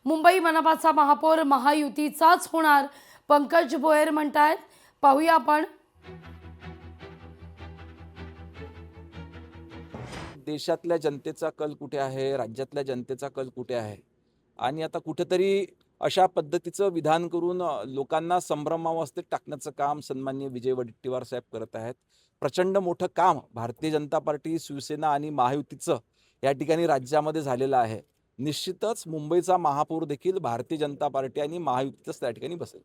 मुंबई मनपाचा महापौर महायुतीचाच होणार, पंकज भोयर म्हणतायत. पाहूया आपण. देशातल्या जनतेचा कल कुठे आहे, राज्यातल्या जनतेचा कल कुठे आहे आणि आता कुठेतरी अशा पद्धतीचं विधान करून लोकांना संभ्रमावस्थेत टाकण्याचं काम सन्माननीय विजय वडेट्टीवार साहेब करत आहेत. प्रचंड मोठं काम भारतीय जनता पार्टी, शिवसेना आणि महायुतीचं या ठिकाणी राज्यामध्ये झालेलं आहे. निश्चितच मुंबईचा महापौर देखील भारतीय जनता पार्टी आणि महायुतीतच त्या ठिकाणी बसेल.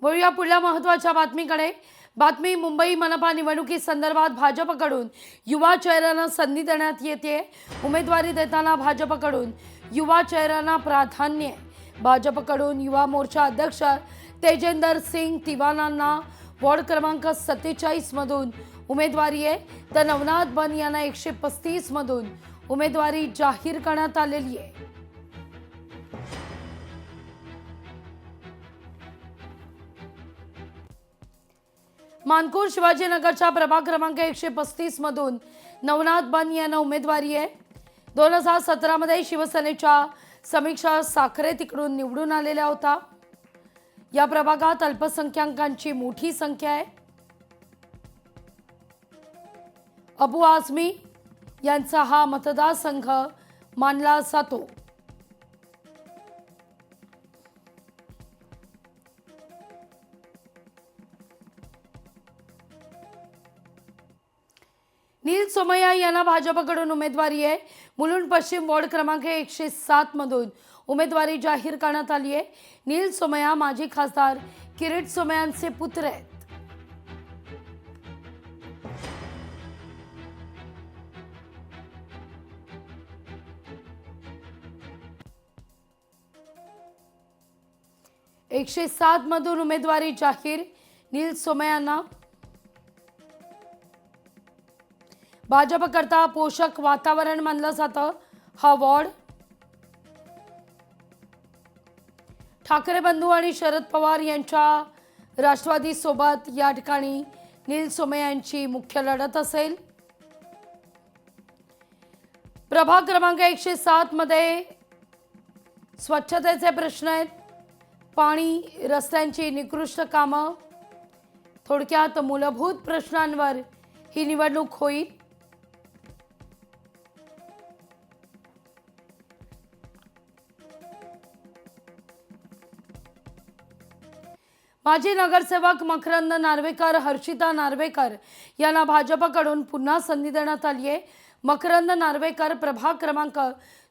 वळूया पुढल्या महत्त्वाच्या बातमीकडे. बातमी मुंबई मनपा निवडणुकीसंदर्भात भाजपकडून युवा चेहऱ्यांना संधी देण्यात येते. उमेदवारी देताना भाजपकडून युवा चेहऱ्यांना प्राधान्य. भाजपकडून युवा मोर्चा अध्यक्ष तेजेंदर सिंग तिवानांना वॉर्ड क्रमांक 47 मधून उमेदवारी आहे, तर नवनाथ बन यांना 135 मधून उमेदवारी जाहीर करण्यात आलेली आहे. मानपूर शिवाजीनगरच्या प्रभाग क्रमांक 135 मधून नवनाथ बन यांना उमेदवारी आहे. 2017 मध्ये शिवसेनेच्या समीक्षा साखरे तिकडून निवडून आलेल्या होता. या प्रभागात अल्पसंख्याकांची मोठी संख्या आहे. अबू आझमी यांचा हा मतदारसंघ मानला जातो. नील सोमय्या यांना भाजपकडून उमेदवारी आहे. मुलुंड पश्चिम वॉर्ड क्रमांक 107 मधून उमेदवारी जाहीर करण्यात आली आहे. नील सोमय्या माजी खासदार किरीट सोमय्यांचे पुत्र आहेत. एकशे 7 मधून उमेदवारी जाहीर नील सोमय्यांना. भाजपकरता पोषक वातावरण मानलं जातं हा वॉर्ड. ठाकरे बंधू आणि शरद पवार यांच्या राष्ट्रवादी सोबत या ठिकाणी नील सोमय्या यांची मुख्य लढत असेल. प्रभाग क्रमांक 107 मध्ये स्वच्छतेचे प्रश्न आहेत, पाणी, रस्त्यांची निकृष्ट कामं, थोडक्यात मूलभूत प्रश्नांवर ही निवडणूक होईल. माजी नगरसेवक मकरंद नार्वेकर, हर्षिता नार्वेकर यांना भाजपकडून पुन्हा संधी देण्यात आली आहे. मकरंद नार्वेकर प्रभाग क्रमांक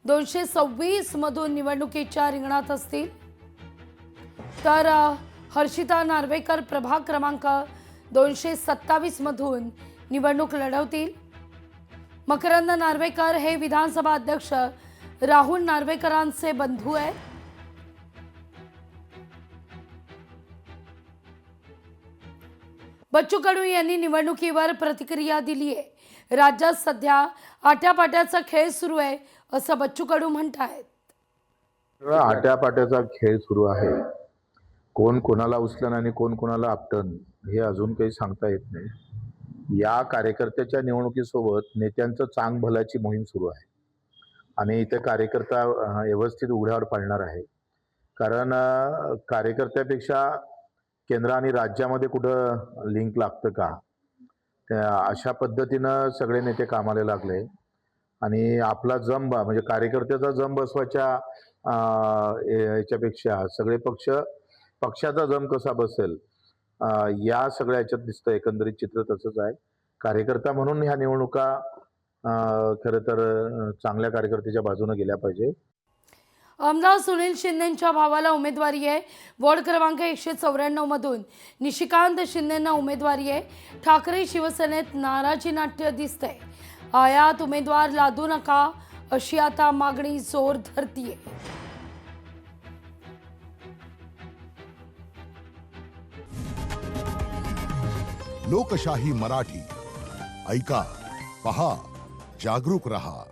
226 मधून निवडणुकीच्या रिंगणात असतील, तर हर्षिता नार्वेकर प्रभाग क्रमांक 227 मधून निवडणूक लढवतील. मकरंद नार्वेकर हे विधानसभा अध्यक्ष राहुल नार्वेकरांचे बंधू आहेत. बच्चू कडू यांनी निवडणुकीवर प्रतिक्रिया दिली आहे. राज्यात सध्या आट्यापाट्याचा खेळ सुरू आहे असं बच्चू कडू म्हणतायत. आट्यापाट्याचा खेळ सुरू आहे. कोण कोणाला उचलन आणि कोण कोणाला आपटन हे अजून काही सांगता येत नाही. या कार्यकर्त्याच्या निवडणुकीसोबत नेत्यांचं चांग भल्याची मोहीम सुरू आहे आणि इथे कार्यकर्ता व्यवस्थित उघड्यावर पाळणार आहे. कारण कार्यकर्त्यापेक्षा केंद्र आणि राज्यामध्ये कुठं लिंक लागतं का, अशा पद्धतीनं सगळे नेते कामाला लागले आणि आपला जम म्हणजे कार्यकर्त्याचा जम बसवायच्या याच्यापेक्षा सगळे पक्षाचा जम कसा बसेल या सगळ्या याच्यात दिसतं. एकंदरीत चित्र तसंच आहे. कार्यकर्ता म्हणून ह्या निवडणुका खरं तर चांगल्या कार्यकर्त्याच्या बाजूने गेल्या पाहिजे. आमदार सुनील शिंदेंच्या भावाला उमेदवारी आहे. वॉर्ड क्रमांक 194 मधून निशिकांत शिंदेंना उमेदवारी आहे. ठाकरे शिवसेनेत नाराजी नाट्य दिसतंय. आयात उमेदवार लादू नका अशी आता मागणी जोर धरतीये. लोकशाही मराठी ऐका, पहा, जागरूक रहा.